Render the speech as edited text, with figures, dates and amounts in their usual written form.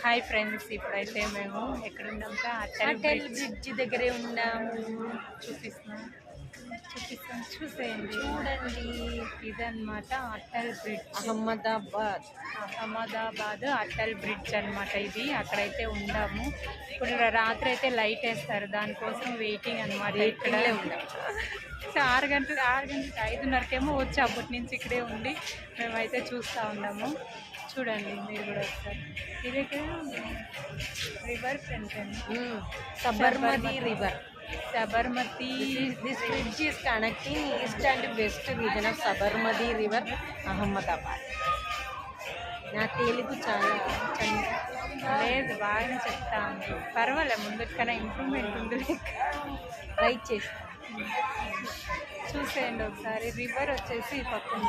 Hi friends, ఇప్పుడైతే మేము ఎక్కడున్నాక Atal bridge దగ్గరే ఉన్నాము. చూపిస్తాం చూసేయండి. చూడండి, ఇదన్నమాట అటల్ బ్రిడ్జ్, అహ్మదాబాద్ అటల్ బ్రిడ్జ్ అన్నమాట. ఇది అక్కడైతే ఉండాము. ఇప్పుడు రాత్రి అయితే లైట్ వేస్తారు, దానికోసం వెయిటింగ్ అనమాట. ఇక్కడే ఉన్నాము. 6 గంటలు 5:30కేమో వచ్చి అప్పటి నుంచి ఇక్కడే ఉండి మేమైతే చూస్తూ ఉన్నాము. చూడండి మీరు కూడా ఒకసారి. ఇది రివర్ ఫ్రంట్ అండి, Sabarmati river. Sabarmati. This bridge is connecting east and west reason of Sabarmati river, Ahmedabad. నా తెలుగు చాలా లేదు, బాగానే చెప్తా ఉంది. పర్వాలే, ముందుకు కన్నా ఇంప్రూవ్మెంట్ ఉంది. ట్రై చేస్తాను. చూసేయండి ఒకసారి. రివర్ వచ్చేసి పక్కన